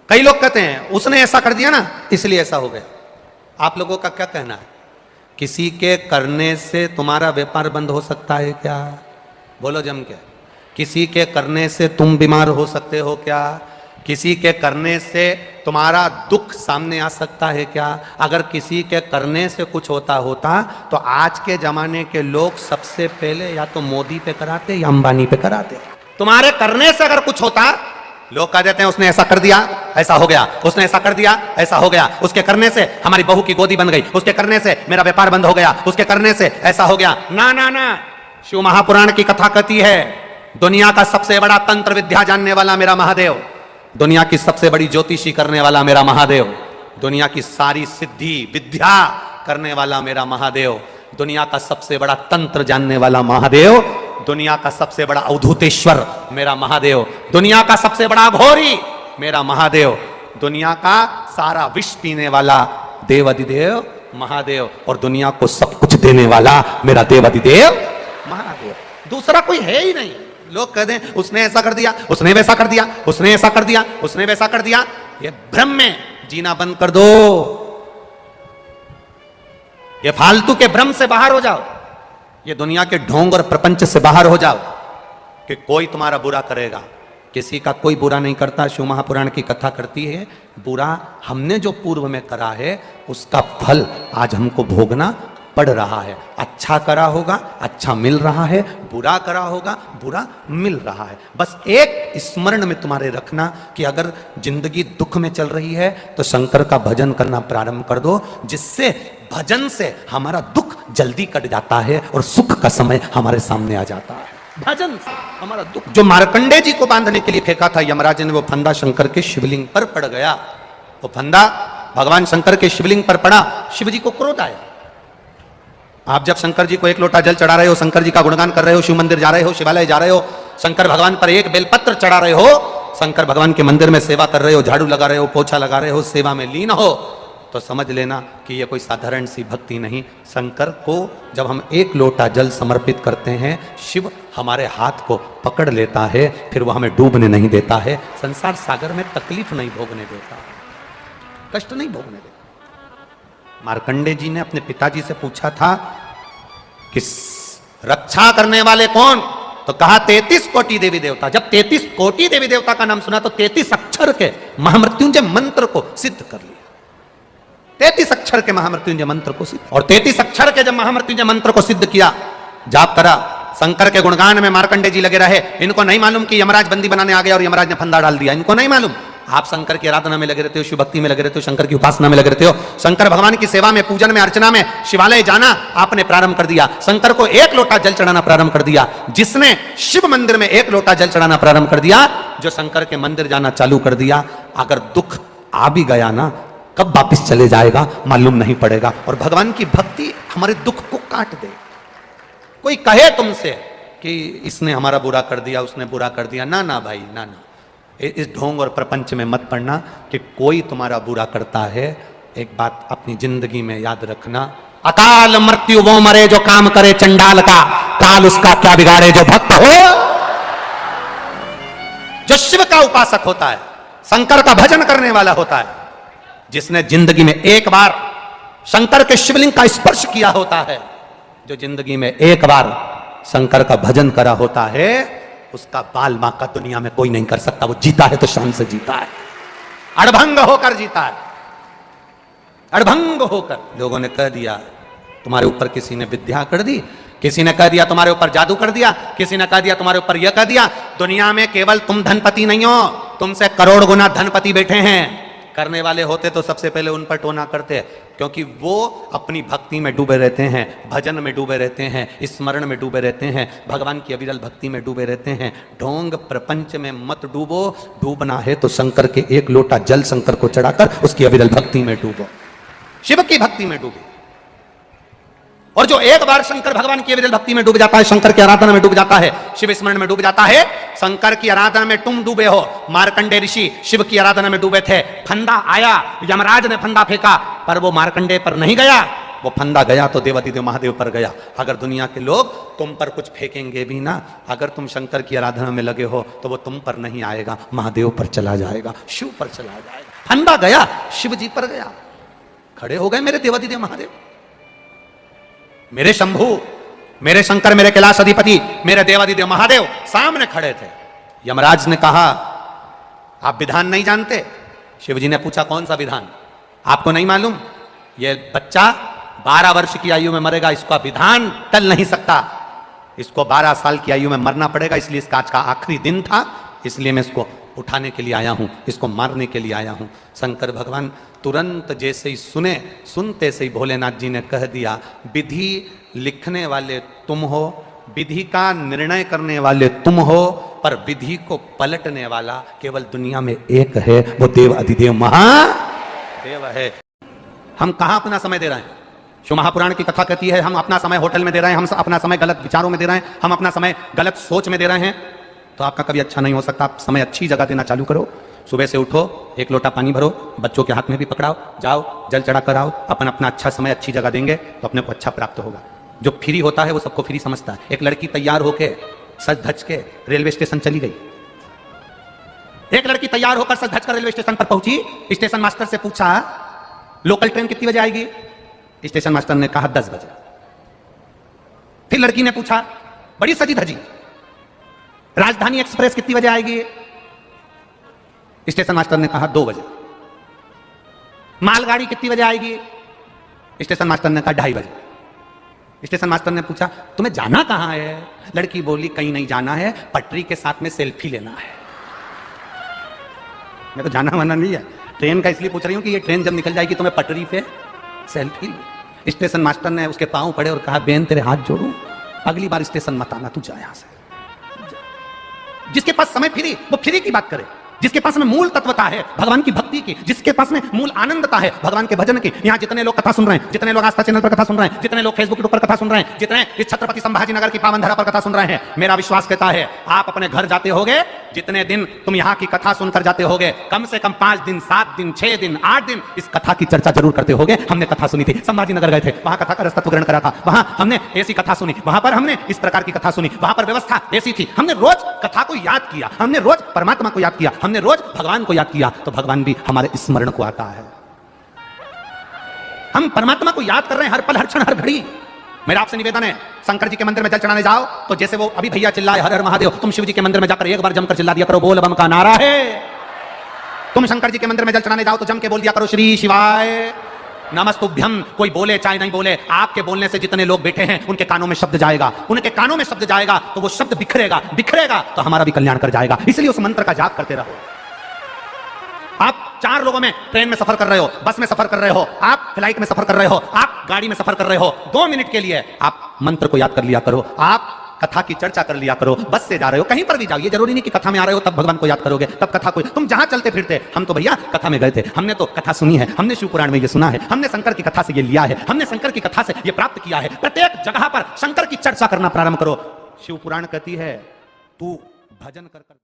कई लोग कहते हैं उसने ऐसा कर दिया ना इसलिए ऐसा हो गया। आप लोगों का क्या कहना है? किसी के करने से तुम्हारा व्यापार बंद हो सकता है क्या? बोलो जम के। किसी के करने से तुम बीमार हो सकते हो क्या? किसी के करने से तुम्हारा दुख सामने आ सकता है क्या? अगर किसी के करने से कुछ होता तो आज के जमाने के लोग सबसे पहले या तो मोदी पे कराते या अंबानी पे कराते। तुम्हारे करने से अगर कुछ होता, लोग कह देते हैं उसने ऐसा कर दिया ऐसा हो गया, उसने ऐसा कर दिया ऐसा हो गया, उसके करने से हमारी बहू की गोदी बन गई, उसके करने से मेरा व्यापार बंद हो गया, उसके करने से ऐसा हो गया। ना ना ना, शिव महापुराण की कथा कहती है दुनिया का सबसे बड़ा तंत्र विद्या जानने वाला मेरा महादेव, दुनिया की सबसे बड़ी ज्योतिषी करने वाला मेरा महादेव, दुनिया की सारी सिद्धि विद्या करने वाला मेरा महादेव, दुनिया का सबसे बड़ा तंत्र जानने वाला महादेव, दुनिया का सबसे बड़ा अवधूतेश्वर मेरा महादेव, दुनिया का सबसे बड़ा घोरी मेरा महादेव, दुनिया का सारा विष पीने वाला देवाधिदेव महादेव, और दुनिया को सब कुछ देने वाला मेरा देवाधिदेव महादेव। दूसरा कोई है ही नहीं। लोग कहते हैं उसने ऐसा कर दिया, उसने वैसा कर दिया, उसने ऐसा कर दिया, उसने वैसा कर दिया। ये भ्रम में जीना बंद कर दो, ये फालतू के भ्रम से बाहर हो जाओ, ये दुनिया के ढोंग और प्रपंच से बाहर हो जाओ कि कोई तुम्हारा बुरा करेगा। किसी का कोई बुरा नहीं करता। शिव महापुराण की कथा करती है बुरा हमने जो पूर्व में करा है उसका फल आज हमको भोगना पड़ रहा है। अच्छा करा होगा अच्छा मिल रहा है, बुरा करा होगा बुरा मिल रहा है। बस एक स्मरण में तुम्हारे रखना कि अगर जिंदगी दुख में चल रही है तो शंकर का भजन करना प्रारंभ कर दो, जिससे भजन से हमारा दुख जल्दी कट जाता है और सुख का समय हमारे सामने आ जाता है। भजन से हमारा दुख। जो मार्कंडे जी को बांधने के लिए फेंका था यमराज ने, वो फंदा शंकर के शिवलिंग पर पड़ गया। वो फंदा भगवान शंकर के शिवलिंग पर पड़ा, शिव जी को क्रोध आया। आप जब शंकर जी को एक लोटा जल चढ़ा रहे हो, शंकर जी का गुणगान कर रहे हो, शिव मंदिर जा रहे हो, शिवालय जा रहे हो, शंकर भगवान पर एक बेलपत्र चढ़ा रहे हो, शंकर भगवान के मंदिर में सेवा कर रहे हो, झाड़ू लगा रहे हो, पोछा लगा रहे हो, सेवा में लीन हो, तो समझ लेना कि ये कोई साधारण सी भक्ति नहीं। शंकर को जब हम एक लोटा जल समर्पित करते हैं, शिव हमारे हाथ को पकड़ लेता है, फिर वो हमें डूबने नहीं देता है, संसार सागर में तकलीफ नहीं भोगने देता, कष्ट नहीं भोगने देता। मार्कंडे जी ने अपने पिताजी से पूछा था कि रक्षा करने वाले कौन, तो कहा 33 कोटि देवी देवता। जब 33 कोटि देवी देवता का नाम सुना तो 33 अक्षर के महामृत्युंजय मंत्र को सिद्ध कर लिया। 33 अक्षर के महामृत्युंजय मंत्र को सिद्ध, और 33 अक्षर के जब महामृत्युंजय मंत्र को सिद्ध किया, जाप करा, शंकर के गुणगान में मार्कंडे जी लगे रहे। इनको नहीं मालूम कि यमराज बंदी बनाने आ गया और यमराज ने फंदा डाल दिया, इनको नहीं मालूम। आप शंकर की आराधना में लगे रहते हो, शिव भक्ति में लगे रहते हो, शंकर की उपासना में लगे रहते हो, शंकर भगवान की सेवा में, पूजन में, अर्चना में, शिवालय जाना आपने प्रारंभ कर दिया, शंकर को एक लोटा जल चढ़ाना प्रारंभ कर दिया। जिसने शिव मंदिर में एक लोटा जल चढ़ाना प्रारंभ कर दिया, जो शंकर के मंदिर जाना चालू कर दिया, अगर दुख आ भी गया ना, कब वापिस चले जाएगा मालूम नहीं पड़ेगा। और भगवान की भक्ति हमारे दुख को काट दे। कोई कहे तुमसे कि इसने हमारा बुरा कर दिया, उसने बुरा कर दिया, ना ना भाई, ना ना, इस ढोंग और प्रपंच में मत पड़ना कि कोई तुम्हारा बुरा करता है। एक बात अपनी जिंदगी में याद रखना, अकाल मृत्यु वो मरे जो काम करे चंडाल का, काल उसका क्या बिगाड़े जो भक्त हो। जो शिव का उपासक होता है, शंकर का भजन करने वाला होता है, जिसने जिंदगी में एक बार शंकर के शिवलिंग का स्पर्श किया होता है, जो जिंदगी में एक बार शंकर का भजन करा होता है, उसका बाल मां का दुनिया में कोई नहीं कर सकता। वो जीता है तो शान से जीता है, अड़भंग होकर जीता है, अड़भंग होकर। लोगों ने कह दिया तुम्हारे ऊपर किसी ने विद्या कर दी, किसी ने कह दिया तुम्हारे ऊपर जादू कर दिया, किसी ने कह दिया तुम्हारे ऊपर यह कह दिया। दुनिया में केवल तुम धनपति नहीं हो, तुमसे करोड़ गुना धनपति बैठे हैं। करने वाले होते तो सबसे पहले उन पर टोना करते, क्योंकि वो अपनी भक्ति में डूबे रहते हैं, भजन में डूबे रहते हैं, स्मरण में डूबे रहते हैं, भगवान की अविरल भक्ति में डूबे रहते हैं। ढोंग प्रपंच में मत डूबो, डूबना है तो शंकर के एक लोटा जल शंकर को चढ़ाकर उसकी अविरल भक्ति में डूबो, शिव की भक्ति में डूबो। और जो एक बार शंकर भगवान की अविरल भक्ति में डूब जाता है, शंकर की आराधना में डूब जाता है, शिव स्मरण में डूब जाता है। शंकर की आराधना में तुम डूबे हो, मार्कंडे ऋषि शिव की आराधना में डूबे थे। फंदा आया, यमराज ने फंदा फेंका, पर वो मार्कंडे पर नहीं गया, वो फंदा गया तो देवादिदेव महादेव पर गया। अगर दुनिया के लोग तुम पर कुछ फेंकेंगे भी ना, अगर तुम शंकर की आराधना में लगे हो तो वो तुम पर नहीं आएगा, महादेव पर चला जाएगा, शिव पर चला जाएगा। फंदा गया, शिव जी पर गया। खड़े हो गए मेरे देवादिदेव महादेव, मेरे शंभू, मेरे शंकर, मेरे कैलाश अधिपति, मेरे देवादिदेव महादेव सामने खड़े थे। यमराज ने कहा आप विधान नहीं जानते? शिव जी ने पूछा कौन सा विधान? आपको नहीं मालूम? ये बच्चा 12 वर्ष की आयु में मरेगा, इसका विधान टल नहीं सकता, इसको 12 साल की आयु में मरना पड़ेगा, इसलिए इसका आज का आखिरी दिन था, इसलिए मैं इसको उठाने के लिए आया हूं, इसको मारने के लिए आया हूं। शंकर भगवान तुरंत जैसे ही सुनते से ही भोलेनाथ जी ने कह दिया विधि लिखने वाले तुम हो, विधि का निर्णय करने वाले तुम हो, पर विधि को पलटने वाला केवल दुनिया में एक है, वो देव अधिदेव महादेव है। हम कहां अपना समय दे रहे हैं? शिव महापुराण की कथा कहती है हम अपना समय होटल में दे रहे हैं, हम अपना समय गलत विचारों में दे रहे हैं, हम अपना समय गलत सोच में दे रहे हैं, तो आपका कभी अच्छा नहीं हो सकता। आप समय अच्छी जगह देना चालू करो। सुबह से उठो, एक लोटा पानी भरो, बच्चों के हाथ में भी पकड़ाओ, जाओ जल चढ़ा कर आओ, अपना अच्छा समय अच्छी जगह देंगे तो अपने को अच्छा प्राप्त होगा। जो फ्री होता है वो सबको फ्री समझता है। एक लड़की तैयार होके सज धज के रेलवे स्टेशन चली गई। एक लड़की तैयार होकर सज धज कर रेलवे स्टेशन पर पहुंची। स्टेशन मास्टर से पूछा लोकल ट्रेन कितनी बजे आएगी? स्टेशन मास्टर ने कहा 10 बजे। फिर लड़की ने पूछा बड़ी सजी धजी, राजधानी एक्सप्रेस कितनी बजे आएगी? स्टेशन मास्टर ने कहा 2 बजे। मालगाड़ी कितनी बजे आएगी? स्टेशन मास्टर ने कहा 2:30 बजे। स्टेशन मास्टर ने पूछा तुम्हें जाना कहां है? लड़की बोली कहीं नहीं जाना है, पटरी के साथ में सेल्फी लेना है। मैं तो जाना वाना नहीं है, ट्रेन का इसलिए पूछ रही हूं कि ये ट्रेन जब निकल जाएगी तो मैं पटरी पे सेल्फी। स्टेशन मास्टर ने उसके पांव पड़े और कहा बेन तेरे हाथ जोड़ूं, अगली बार स्टेशन मत आना, तू जा यहां से। जिसके पास समय फ्री वो फ्री की बात करे, जिसके पास में मूल तत्वता है भगवान की भक्ति की, जिसके पास में मूल आनंदता है भगवान के भजन की। यहाँ जितने लोग कथा सुन रहे हैं, जितने लोग आस्था चैनल पर कथा सुन रहे हैं, जितने लोग फेसबुक के ऊपर कथा सुन रहे हैं, जितने इस छत्रपति संभाजी नगर की पावन धरा पर कथा सुन रहे हैं, मेरा विश्वास कहता है आप अपने घर जाते होगे, जितने दिन तुम यहाँ की कथा सुनकर जाते होगे, कम से कम 5 दिन 7 दिन 6 दिन 8 दिन इस कथा की चर्चा जरूर करते होगे। हमने कथा सुनी थी, संभाजी नगर गए थे, वहां कथा का रसतत्व ग्रहण करा था, वहां हमने ऐसी कथा सुनी, वहां पर हमने इस प्रकार की कथा सुनी, वहां पर व्यवस्था ऐसी थी, हमने रोज कथा को याद किया, हमने रोज परमात्मा को याद किया, हमने रोज भगवान को याद किया, तो भगवान भी हमारे स्मरण को आता है। हम परमात्मा को याद कर रहे हैं हर पल हर क्षण हर घड़ी। मेरा आपसे निवेदन है शंकर जी के मंदिर में जल चढ़ाने जाओ तो जैसे वो अभी भैया चिल्लाए हर हर महादेव, तुम शिव जी के मंदिर में जाकर एक बार जमकर चिल्ला दिया करो बोल बम का नारा है। तुम शंकर जी के मंदिर में जल चढ़ाने जाओ तो जम के बोल दिया करो श्री शिवाय नमस्तुभ्यम। कोई बोले चाहे नहीं बोले, आपके बोलने से जितने लोग बैठे हैं उनके कानों में शब्द जाएगा, उनके कानों में शब्द जाएगा तो वो शब्द बिखरेगा, बिखरेगा तो हमारा भी कल्याण कर जाएगा। इसलिए उस मंत्र का जाप करते रहो। आप 4 लोगों में ट्रेन में सफर कर रहे हो, बस में सफर कर रहे हो, आप फ्लाइट में सफर कर रहे हो, आप गाड़ी में सफर कर रहे हो, 2 मिनट के लिए आप मंत्र को याद कर लिया करो, आप कथा की चर्चा कर लिया करो। बस से जा रहे हो, कहीं पर भी जाओ, ये जरूरी नहीं कि कथा में आ रहे हो तब भगवान को याद करोगे, तब कथा को। तुम जहां चलते फिरते, हम तो भैया कथा में गए थे, हमने तो कथा सुनी है, हमने शिव पुराण में ये सुना है, हमने शंकर की कथा से ये लिया है, हमने शंकर की कथा से ये प्राप्त किया है। प्रत्येक जगह पर शंकर की चर्चा करना प्रारंभ करो। शिव पुराण कहती है तू भजन कर